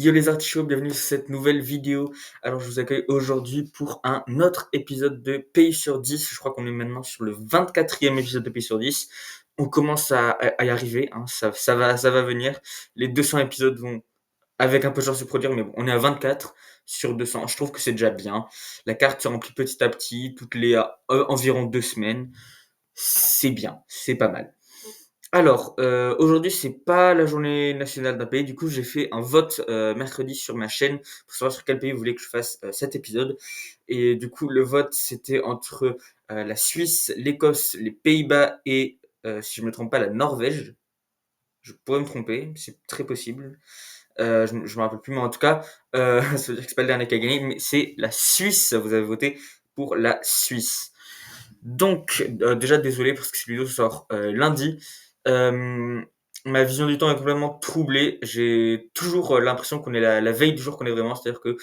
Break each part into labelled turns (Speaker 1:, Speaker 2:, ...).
Speaker 1: Yo les artichauts, bienvenue sur cette nouvelle vidéo. Alors je vous accueille aujourd'hui pour un autre épisode de Pays sur 10. Je crois qu'on est maintenant sur le 24e épisode de Pays sur 10. On commence à y arriver, hein. Ça va venir. Les 200 épisodes vont avec un peu de chance se produire, mais bon, on est à 24 sur 200. Je trouve que c'est déjà bien. La carte se remplit petit à petit, toutes les environ 2 semaines. C'est bien, c'est pas mal. Alors, aujourd'hui, c'est pas la journée nationale d'un pays. Du coup, j'ai fait un vote, mercredi sur ma chaîne pour savoir sur quel pays vous voulez que je fasse, cet épisode et du coup, le vote, c'était entre, la Suisse, l'Écosse, les Pays-Bas et si je me trompe pas, la Norvège. Je pourrais me tromper, c'est très possible. Je me rappelle plus, mais en tout cas, ça veut dire que c'est pas le dernier qui a gagné, mais c'est la Suisse. Vous avez voté pour la Suisse. Donc, déjà désolé parce que cette vidéo sort lundi. Euh, Ma vision du temps est complètement troublée. J'ai toujours l'impression qu'on est la veille du jour qu'on est vraiment. C'est-à-dire que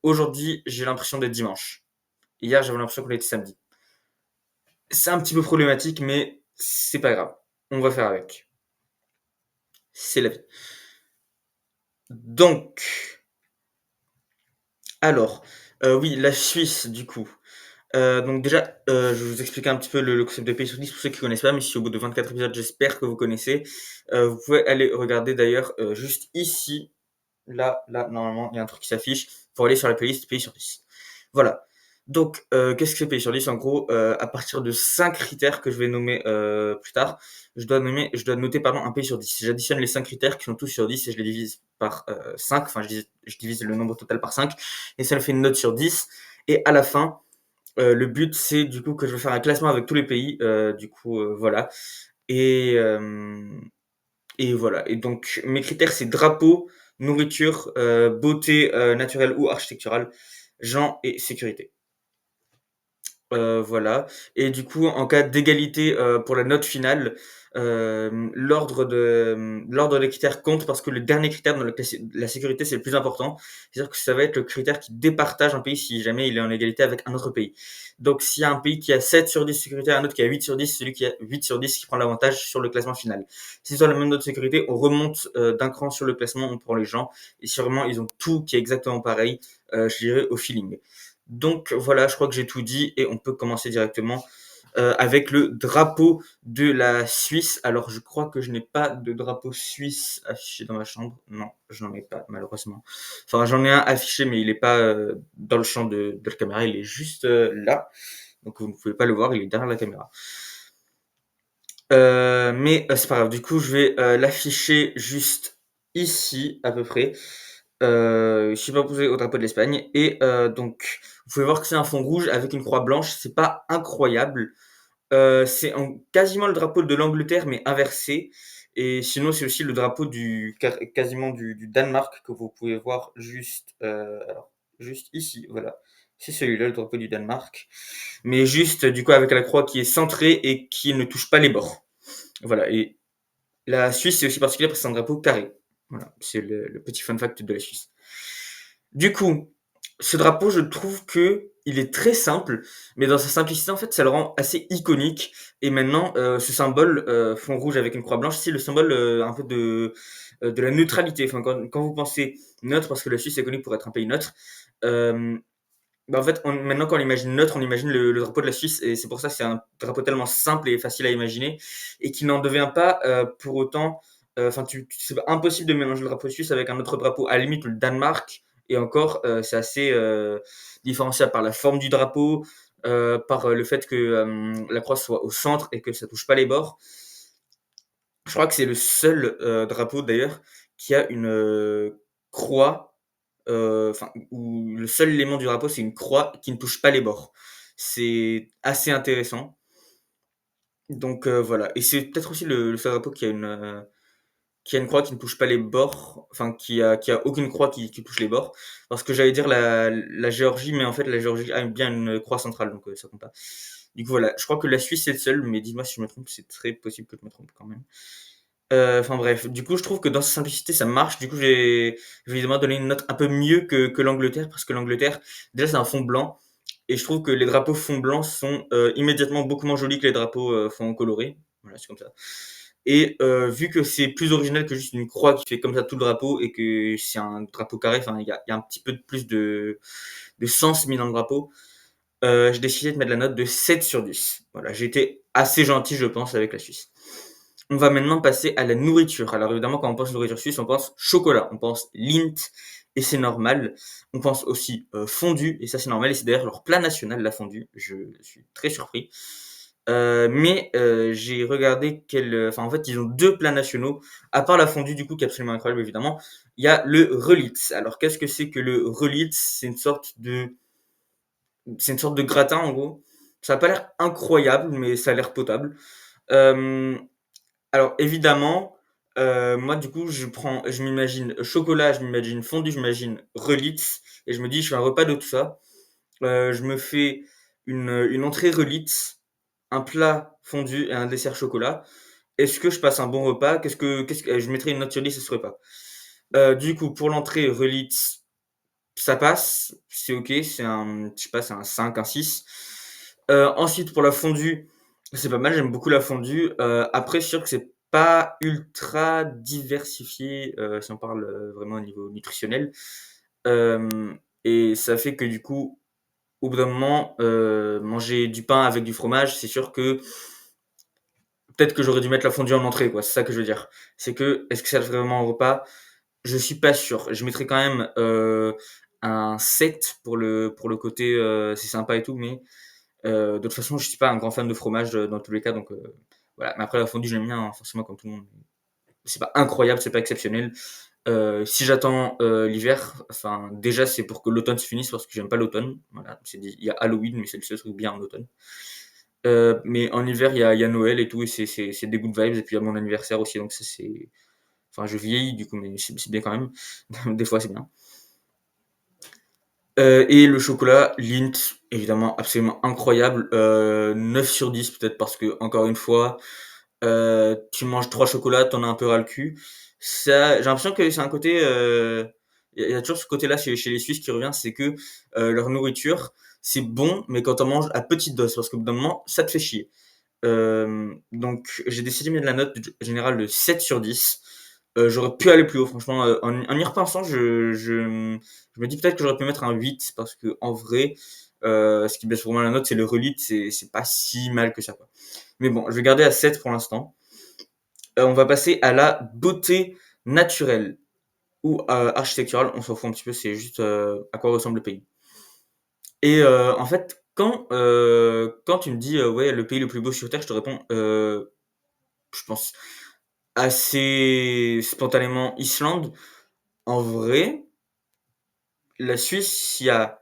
Speaker 1: aujourd'hui, j'ai l'impression d'être dimanche. Hier, j'avais l'impression qu'on était samedi. C'est un petit peu problématique, mais c'est pas grave. On va faire avec. C'est la vie. Donc, alors, oui, la Suisse, du coup. Donc déjà, je vais vous expliquer un petit peu le concept de pays sur 10 pour ceux qui connaissent pas, mais si au bout de 24 épisodes, j'espère que vous connaissez. Vous pouvez aller regarder d'ailleurs juste ici, là, normalement, il y a un truc qui s'affiche pour aller sur la playlist pays sur 10. Voilà. Donc, qu'est-ce que c'est pays sur 10? En gros, à partir de 5 critères que je vais nommer plus tard, je dois noter pardon, un pays sur 10. J'additionne les 5 critères qui sont tous sur 10 et je les divise par 5, enfin je divise le nombre total par 5 et ça me fait une note sur 10. Et à la fin, le but, c'est du coup que je vais faire un classement avec tous les pays, du coup, voilà. Et, et voilà. Et donc, mes critères, c'est drapeau, nourriture, beauté naturelle ou architecturale, gens et sécurité. Voilà. Et du coup, en cas d'égalité pour la note finale, l'ordre des critères compte parce que le dernier critère dans la sécurité, c'est le plus important. C'est-à-dire que ça va être le critère qui départage un pays si jamais il est en égalité avec un autre pays. Donc, s'il y a un pays qui a 7 sur 10 de sécurité, un autre qui a 8 sur 10, celui qui a 8 sur 10 qui prend l'avantage sur le classement final. Si sur la même note de sécurité, on remonte d'un cran sur le classement, on prend les gens. Et si vraiment ils ont tout qui est exactement pareil, je dirais au feeling. Donc voilà, je crois que j'ai tout dit et on peut commencer directement avec le drapeau de la Suisse. Alors je crois que je n'ai pas de drapeau suisse affiché dans ma chambre. Non, je n'en ai pas malheureusement. Enfin j'en ai un affiché mais il n'est pas dans le champ de la caméra, il est juste là. Donc vous ne pouvez pas le voir, il est derrière la caméra. Mais c'est pas grave, du coup je vais l'afficher juste ici à peu près. Je suis pas posé au drapeau de l'Espagne et donc vous pouvez voir que c'est un fond rouge avec une croix blanche, c'est pas incroyable. Quasiment le drapeau de l'Angleterre mais inversé et sinon c'est aussi le drapeau quasiment du Danemark que vous pouvez voir juste, alors juste ici, voilà. C'est celui-là, le drapeau du Danemark, mais juste du coup avec la croix qui est centrée et qui ne touche pas les bords. Voilà. Et la Suisse c'est aussi particulier parce que c'est un drapeau carré. Voilà, c'est le petit fun fact de la Suisse. Du coup, ce drapeau, je trouve que il est très simple, mais dans sa simplicité, en fait, ça le rend assez iconique. Et maintenant, ce symbole fond rouge avec une croix blanche, c'est le symbole un peu de la neutralité. Enfin, quand vous pensez neutre, parce que la Suisse est connue pour être un pays neutre, euh, bah en fait, maintenant quand on imagine neutre, on imagine le drapeau de la Suisse, et c'est pour ça que c'est un drapeau tellement simple et facile à imaginer, et qui n'en devient pas pour autant. Enfin, c'est impossible de mélanger le drapeau suisse avec un autre drapeau. À la limite, le Danemark, et encore, c'est assez différenciable par la forme du drapeau, par le fait que la croix soit au centre et que ça touche pas les bords. Je crois que c'est le seul drapeau d'ailleurs qui a une croix enfin, où le seul élément du drapeau, c'est une croix qui ne touche pas les bords. C'est assez intéressant. Donc voilà. Et c'est peut-être aussi le seul drapeau qui a une croix qui ne touche pas les bords, enfin qui a aucune croix qui touche les bords. Parce que j'allais dire la Géorgie, mais en fait la Géorgie a bien une croix centrale, donc ça compte pas. Du coup voilà, je crois que la Suisse c'est le seul, mais dis-moi si je me trompe, c'est très possible que je me trompe quand même. Enfin bref, du coup je trouve que dans sa simplicité ça marche. Du coup je vais évidemment donner une note un peu mieux que l'Angleterre, parce que l'Angleterre, déjà c'est un fond blanc, et je trouve que les drapeaux fond blanc sont immédiatement beaucoup moins jolis que les drapeaux fond coloré. Voilà, c'est comme ça. et vu que c'est plus original que juste une croix qui fait comme ça tout le drapeau et que c'est un drapeau carré, enfin il y a un petit peu de plus de sens mis dans le drapeau, j'ai décidé de mettre la note de 7/10. Voilà, j'ai été assez gentil, je pense, avec la Suisse. On va maintenant passer à la nourriture. Alors évidemment, quand on pense nourriture suisse, on pense chocolat, on pense Lindt, et c'est normal. On pense aussi fondue, et ça c'est normal, et c'est d'ailleurs leur plat national, la fondue. Je suis très surpris. Mais j'ai regardé enfin en fait, ils ont deux plats nationaux, à part la fondue du coup, qui est absolument incroyable évidemment. Il y a le Relitz. Alors qu'est-ce que c'est que le Relitz? C'est une sorte de gratin en gros. Ça a pas l'air incroyable, mais ça a l'air potable. Euh, alors évidemment, moi du coup je m'imagine chocolat, je m'imagine fondue, je m'imagine Relitz, et je me dis je fais un repas de tout ça. Je me fais une entrée Relitz, un plat fondu et un dessert chocolat. Est-ce que je passe un bon repas? Qu'est-ce que je mettrais une note sur 10 à ce repas. Du coup pour l'entrée Relitz, ça passe, c'est OK, je sais pas, c'est un 5, un 6. Ensuite pour la fondue, c'est pas mal, j'aime beaucoup la fondue. Après c'est sûr que c'est pas ultra diversifié, si on parle, vraiment au niveau nutritionnel. Hem et ça fait que du coup, au bout d'un moment, manger du pain avec du fromage, c'est sûr que peut-être que j'aurais dû mettre la fondue en entrée, quoi. C'est ça que je veux dire. C'est que, est-ce que ça fait vraiment un repas? Je suis pas sûr. Je mettrais quand même un 7 pour le côté c'est sympa et tout, mais de toute façon, je suis pas un grand fan de fromage dans tous les cas, donc voilà. Mais après, la fondue, j'aime bien, hein, forcément, comme tout le monde. C'est pas incroyable, c'est pas exceptionnel. Si j'attends l'hiver, enfin, déjà, c'est pour que l'automne se finisse parce que j'aime pas l'automne. Voilà, il y a Halloween, mais c'est le seul truc bien en automne. Mais en hiver, il y a Noël et tout, et c'est des good vibes. Et puis il y a mon anniversaire aussi, donc ça, c'est. Enfin, je vieillis du coup, mais c'est bien quand même. Des fois, c'est bien. Et le chocolat Lindt, évidemment, absolument incroyable. 9/10 peut-être parce que encore une fois, tu manges 3 chocolats, t'en as un peu ras le cul. Ça, j'ai l'impression que c'est un côté, il y a toujours ce côté-là chez les Suisses qui revient, c'est que leur nourriture, c'est bon, mais quand on mange à petite dose, parce qu'au bout d'un moment, ça te fait chier. Donc j'ai décidé de mettre la note générale de 7/10. J'aurais pu aller plus haut, franchement. En y repensant, je me dis peut-être que j'aurais pu mettre un 8 parce que en vrai, ce qui baisse vraiment la note, c'est le relite, c'est pas si mal que ça, quoi. Mais bon, je vais garder à 7 pour l'instant. On va passer à la beauté naturelle ou architecturale, on s'en fout un petit peu, c'est juste à quoi ressemble le pays. Et en fait, quand tu me dis ouais, le pays le plus beau sur Terre, je te réponds je pense assez spontanément Islande. En vrai, la Suisse, il y a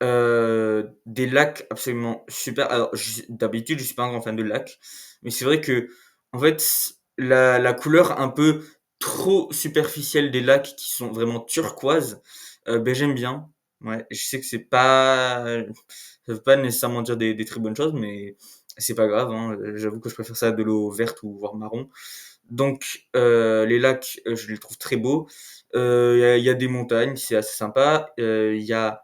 Speaker 1: des lacs absolument super. Alors, d'habitude, je suis pas un grand fan de lacs, mais c'est vrai que, en fait, la couleur un peu trop superficielle des lacs qui sont vraiment turquoises, ben, j'aime bien. Ouais, je sais que ça veut pas nécessairement dire des très bonnes choses, mais c'est pas grave, hein. J'avoue que je préfère ça à de l'eau verte ou voire marron. Donc, les lacs, je les trouve très beaux. Il y a des montagnes, c'est assez sympa. Il y a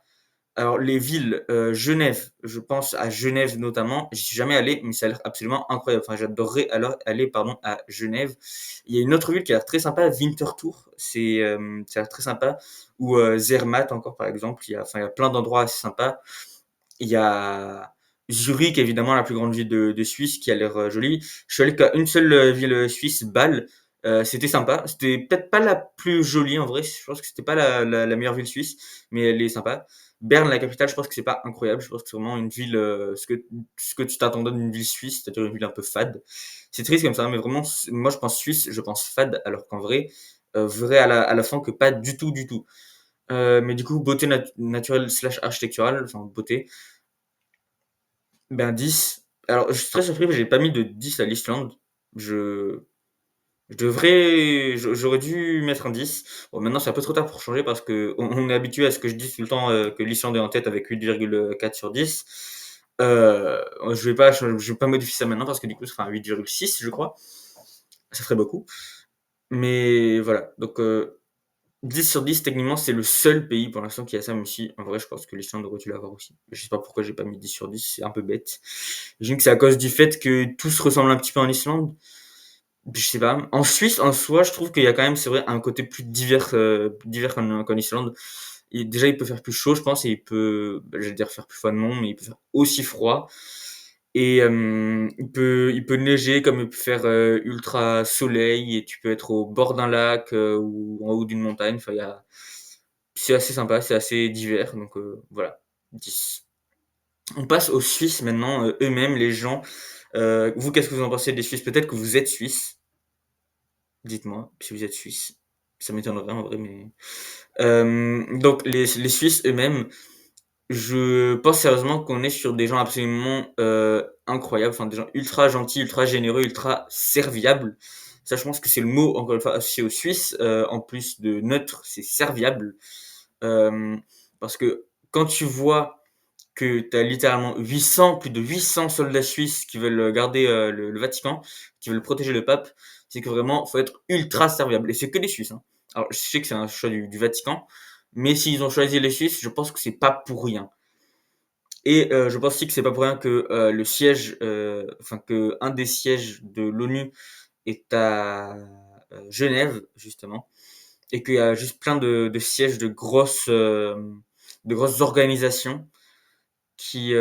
Speaker 1: alors les villes, Genève, je pense à Genève notamment. J'y suis jamais allé, mais ça a l'air absolument incroyable. Enfin, j'adorerais alors aller, pardon, à Genève. Il y a une autre ville qui a l'air très sympa, Winterthur. Ça a l'air très sympa. Ou Zermatt encore par exemple. Il y a plein d'endroits assez sympas. Il y a Zurich, évidemment, la plus grande ville de Suisse, qui a l'air jolie. Je suis allé qu'à une seule ville suisse, Bâle. C'était sympa. C'était peut-être pas la plus jolie en vrai. Je pense que c'était pas la meilleure ville suisse, mais elle est sympa. Berne, la capitale, je pense que c'est pas incroyable. Je pense que c'est vraiment une ville, ce que tu t'attendais d'une ville suisse, c'est-à-dire une ville un peu fade. C'est triste comme ça, mais vraiment, moi je pense suisse, je pense fade, alors qu'en vrai, vrai à la fin que pas du tout, du tout. Mais du coup, beauté naturelle slash architecturale, enfin beauté, ben 10. Alors, je suis très surpris, mais j'ai pas mis de 10 à l'Islande. Je, j'aurais dû mettre un 10. Bon, maintenant, c'est un peu trop tard pour changer parce que on est habitué à ce que je dise tout le temps que l'Islande est en tête avec 8,4/10. Je vais pas modifier ça maintenant parce que du coup, ça fera un 8,6, je crois. Ça ferait beaucoup. Mais voilà. Donc, 10/10, techniquement, c'est le seul pays pour l'instant qui a ça, même si en vrai, je pense que l'Islande aurait dû l'avoir aussi. Je sais pas pourquoi j'ai pas mis 10/10, c'est un peu bête. J'imagine que c'est à cause du fait que tout se ressemble un petit peu en Islande. Je sais pas. En Suisse, en soi, je trouve qu'il y a quand même, c'est vrai, un côté plus divers qu'en Islande. Et déjà, il peut faire plus chaud, je pense, et il peut, j'allais dire faire plus froid, non, mais il peut faire aussi froid. Et il peut neiger comme il peut faire ultra soleil, et tu peux être au bord d'un lac ou en haut d'une montagne. Enfin, c'est assez sympa, c'est assez divers. Donc voilà, 10. On passe aux Suisses maintenant, eux-mêmes, les gens. Vous, qu'est-ce que vous en pensez des Suisses? Peut-être que vous êtes Suisse. Dites-moi si vous êtes Suisse. Ça m'étonnerait en vrai, mais donc les Suisses eux-mêmes, je pense sérieusement qu'on est sur des gens absolument incroyables, enfin des gens ultra gentils, ultra généreux, ultra serviables. Ça, je pense que c'est le mot encore une fois associé aux Suisses. En plus de neutre, c'est serviable. Euh, Parce que quand tu vois que tu as littéralement 800, plus de 800 soldats suisses qui veulent garder le Vatican, qui veulent protéger le pape, c'est que vraiment, faut être ultra serviable. Et c'est que les Suisses, hein. Alors, je sais que c'est un choix du Vatican, mais s'ils ont choisi les Suisses, je pense que c'est pas pour rien. Et je pense aussi que c'est pas pour rien que le siège, enfin que un des sièges de l'ONU est à Genève, justement, et qu'il y a juste plein de sièges de grosses organisations qui,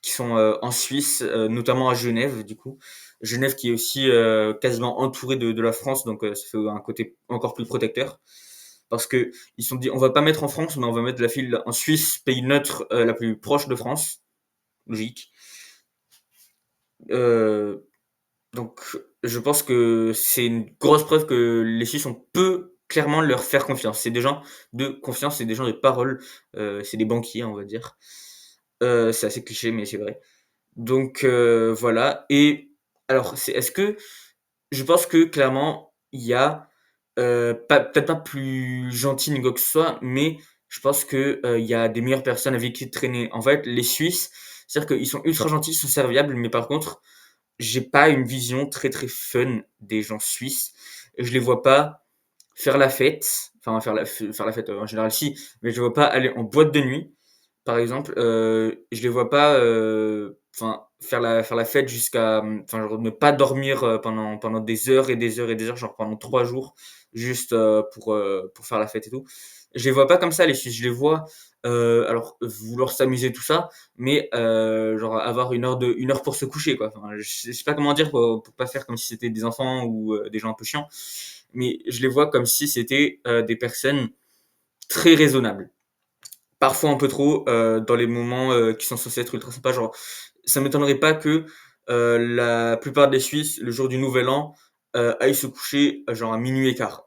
Speaker 1: qui sont en Suisse, notamment à Genève, du coup. Genève qui est aussi quasiment entourée de la France, donc ça fait un côté encore plus protecteur. Parce que ils se sont dit, on va pas mettre en France, mais on va mettre la file en Suisse, pays neutre la plus proche de France. Logique. Euh, donc, je pense que c'est une grosse preuve que les Suisses, on peut clairement leur faire confiance. C'est des gens de confiance, c'est des gens de parole, c'est des banquiers, on va dire. C'est assez cliché, mais c'est vrai. Donc voilà. Et alors, est-ce que je pense que clairement il y a peut-être pas plus gentil ni quoi que ce soit, mais je pense que il y a des meilleures personnes avec qui traîner. En fait, les Suisses, c'est-à-dire qu'ils sont ultra gentils, ils sont serviables, mais par contre, j'ai pas une vision très très fun des gens suisses. Je les vois pas faire la fête, enfin faire la fête en général si, mais je les vois pas aller en boîte de nuit par exemple, je les vois pas, enfin, faire la fête jusqu'à, enfin, genre ne pas dormir pendant des heures et des heures et des heures, genre pendant 3 jours, juste pour faire la fête et tout. Je les vois pas comme ça, les Suisses. Je les vois, alors, vouloir s'amuser, tout ça, mais genre avoir une heure pour se coucher, quoi. Enfin, je sais pas comment dire pour pas faire comme si c'était des enfants ou des gens un peu chiants, mais je les vois comme si c'était des personnes très raisonnables. Parfois un peu trop dans les moments qui sont censés être ultra sympas. Genre, ça m'étonnerait pas que la plupart des Suisses, le jour du Nouvel An, aillent se coucher genre à minuit et quart.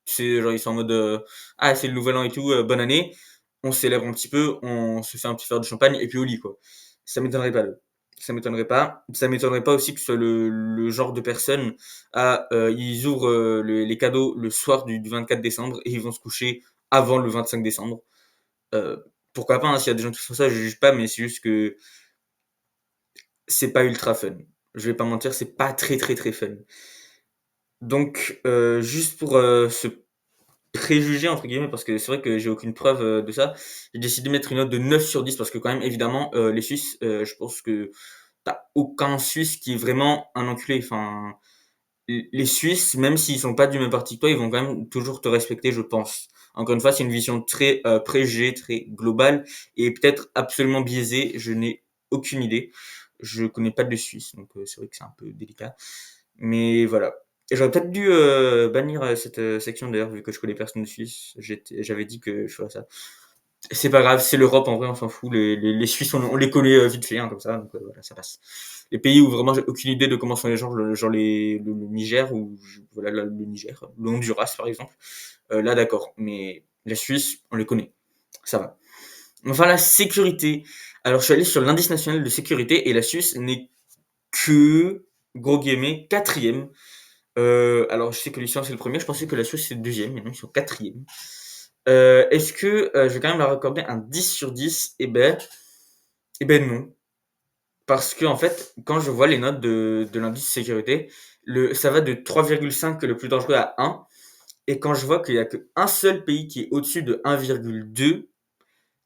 Speaker 1: C'est genre ils sont en mode ah c'est le Nouvel An et tout, bonne année. On célèbre un petit peu, on se fait un petit verre de champagne et puis au lit quoi. Ça m'étonnerait pas. Ça m'étonnerait pas. Ça m'étonnerait pas aussi que ce soit le genre de personne ils ouvrent les cadeaux le soir du 24 décembre et ils vont se coucher avant le 25 décembre. Euh, Pourquoi pas, hein, s'il y a des gens qui font ça, je juge pas, mais c'est juste que c'est pas ultra fun. Je vais pas mentir, c'est pas très très très fun. Donc, juste pour ce préjugé, entre guillemets, parce que c'est vrai que j'ai aucune preuve de ça, j'ai décidé de mettre une note de 9 sur 10 parce que quand même, évidemment, les Suisses, je pense que t'as aucun Suisse qui est vraiment un enculé. Enfin, les Suisses, même s'ils sont pas du même parti que toi, ils vont quand même toujours te respecter, je pense. Encore une fois, c'est une vision très préjugée, très globale et peut-être absolument biaisée. Je n'ai aucune idée. Je connais pas de Suisse, donc c'est vrai que c'est un peu délicat. Mais voilà. Et j'aurais peut-être dû bannir cette section d'ailleurs, vu que je connais personne de Suisse. J'avais dit que je ferais ça. C'est pas grave, c'est l'Europe en vrai, on s'en fout. Les Suisses, on les connaît vite fait, hein, comme ça, donc voilà, ça passe. Les pays où vraiment j'ai aucune idée de comment sont les gens, genre le Niger ou voilà le Niger, le Honduras par exemple. Là d'accord, mais la Suisse, on les connaît, ça va. Enfin la sécurité. Alors je suis allé sur l'indice national de sécurité et la Suisse n'est que gros guillemets quatrième. Alors je sais que l'Islande c'est le premier, je pensais que la Suisse c'est le deuxième, mais non ils sont quatrième. Est-ce que je vais quand même leur accorder un 10 sur 10? Eh ben non. Parce que en fait, quand je vois les notes de l'indice sécurité, ça va de 3,5 le plus dangereux à 1. Et quand je vois qu'il n'y a qu'un seul pays qui est au-dessus de 1,2,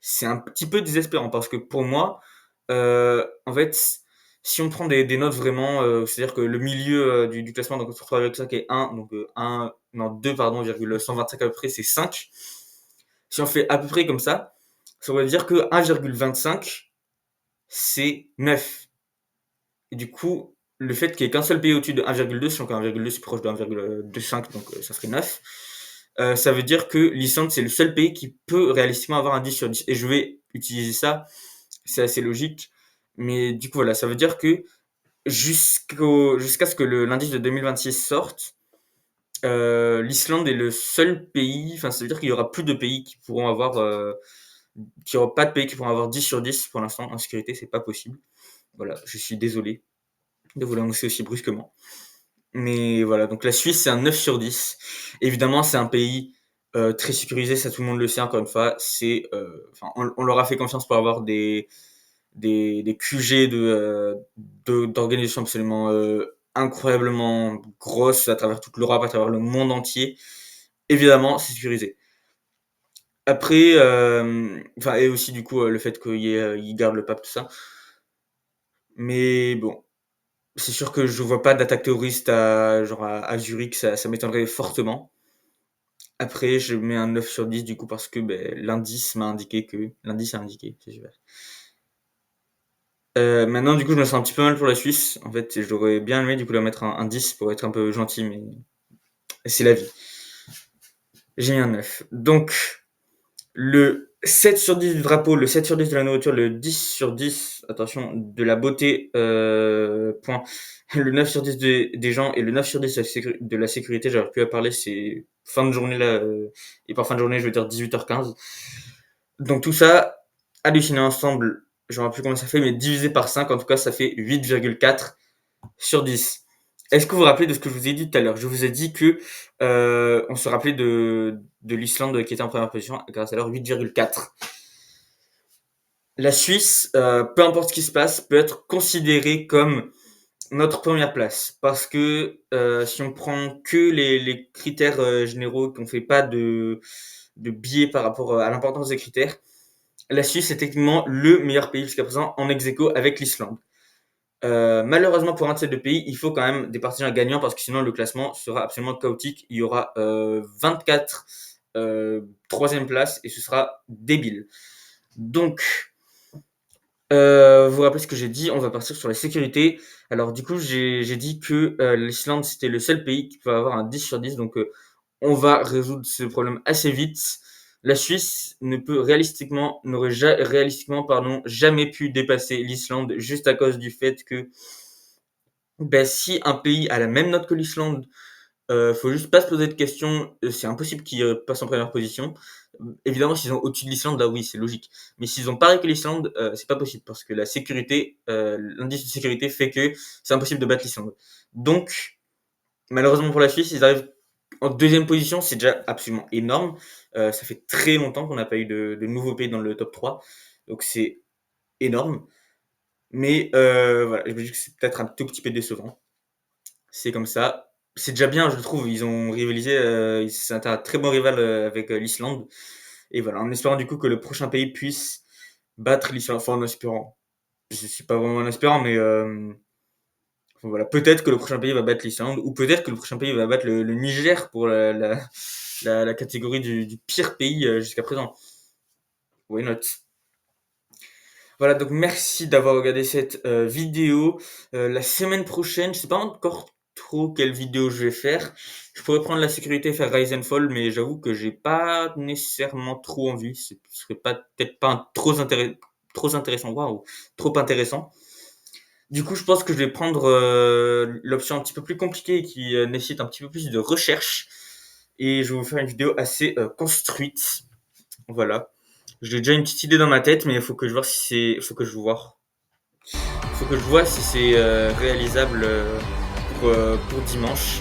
Speaker 1: c'est un petit peu désespérant. Parce que pour moi, en fait, Si on prend des notes vraiment, c'est-à-dire que le milieu, du classement, donc on se retrouve avec ça qui est 1, donc 1 non 2 pardon, virgule 125 à peu près, c'est 5. Si on fait à peu près comme ça veut dire que 1,25 c'est 9. Et du coup, le fait qu'il y ait qu'un seul pays au-dessus de 1,2, sachant que 1,2 c'est proche de 1,25, donc ça ferait 9, ça veut dire que l'Islande c'est le seul pays qui peut réalistiquement avoir un 10 sur 10. Et je vais utiliser ça, c'est assez logique. Mais du coup, voilà, ça veut dire que jusqu'à ce que l'indice de 2026 sorte, l'Islande est le seul pays, enfin ça veut dire qu'il y aura plus de pays qui pourront avoir, qu'il n'y aura pas de pays qui pourront avoir 10 sur 10 pour l'instant en sécurité, c'est pas possible. Voilà, je suis désolé de vous l'annoncer aussi brusquement. Mais voilà, donc la Suisse, c'est un 9 sur 10. Évidemment, c'est un pays très sécurisé, ça tout le monde le sait, encore une fois. On leur a fait confiance pour avoir des QG d'organisations absolument incroyablement grosses à travers toute l'Europe, à travers le monde entier. Évidemment, c'est sécurisé. Après, et aussi du coup, le fait qu'ils gardent le pape, tout ça. Mais bon, c'est sûr que je vois pas d'attaque terroriste à Zurich, ça m'étonnerait fortement. Après, je mets un 9 sur 10 du coup parce que l'indice a indiqué, c'est super. Maintenant, du coup, je me sens un petit peu mal pour la Suisse. En fait, j'aurais bien aimé du coup leur mettre un 10 pour être un peu gentil, mais c'est la vie. J'ai mis un 9. Donc, le 7 sur 10 du drapeau, le 7 sur 10 de la nourriture, le 10 sur 10, attention, de la beauté, point. Le 9 sur 10 des gens et le 9 sur 10 de la sécurité, j'aurais pu en parler, c'est fin de journée là, et par fin de journée, je veux dire 18h15. Donc tout ça, halluciné ensemble, je ne sais plus combien ça fait, mais divisé par 5, en tout cas, ça fait 8,4 sur 10. Est-ce que vous vous rappelez de ce que je vous ai dit tout à l'heure? Je vous ai dit que on se rappelait de l'Islande qui était en première position grâce à leur 8,4. La Suisse, peu importe ce qui se passe, peut être considérée comme notre première place parce que si on prend que les critères généraux, qu'on fait pas de biais par rapport à l'importance des critères, la Suisse est techniquement le meilleur pays jusqu'à présent en ex-aequo avec l'Islande. Malheureusement pour un de ces deux pays, il faut quand même des partisans gagnants parce que sinon le classement sera absolument chaotique. Il y aura 24 troisième place et ce sera débile. Donc, vous vous rappelez ce que j'ai dit, on va partir sur la sécurité. Alors du coup, j'ai dit que l'Islande c'était le seul pays qui peut avoir un 10 sur 10, donc on va résoudre ce problème assez vite. La Suisse n'aurait jamais pu dépasser l'Islande juste à cause du fait que si un pays a la même note que l'Islande, faut juste pas se poser de questions, c'est impossible qu'ils passent en première position. Évidemment, s'ils ont au-dessus de l'Islande, là oui, c'est logique. Mais s'ils ont pareil que l'Islande, c'est pas possible parce que la sécurité, l'indice de sécurité fait que c'est impossible de battre l'Islande. Donc, malheureusement pour la Suisse, ils arrivent en deuxième position, c'est déjà absolument énorme. Ça fait très longtemps qu'on n'a pas eu de nouveaux pays dans le top 3. Donc c'est énorme. Mais voilà, je me dis que c'est peut-être un tout petit peu décevant. C'est comme ça. C'est déjà bien, je trouve. Ils ont rivalisé, c'est un très bon rival avec l'Islande. Et voilà, en espérant du coup que le prochain pays puisse battre l'Islande. Enfin, en espérant. Je suis pas vraiment en espérant, mais voilà, peut-être que le prochain pays va battre l'Islande, ou peut-être que le prochain pays va battre le Niger pour la catégorie du pire pays jusqu'à présent. Why not? Voilà, donc merci d'avoir regardé cette vidéo. La semaine prochaine, je sais pas encore trop quelle vidéo je vais faire. Je pourrais prendre la sécurité et faire Rise and Fall, mais j'avoue que j'ai pas nécessairement trop envie. Ce serait peut-être pas trop intéressant, waouh, trop intéressant. Du coup, je pense que je vais prendre l'option un petit peu plus compliquée qui nécessite un petit peu plus de recherche. Et je vais vous faire une vidéo assez construite. Voilà. J'ai déjà une petite idée dans ma tête, mais il faut que je vois si c'est. Il faut que je vois. Il faut que je vois si c'est réalisable pour dimanche.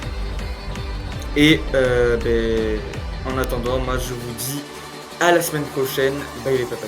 Speaker 1: Et en attendant, moi je vous dis à la semaine prochaine. Bye les papas.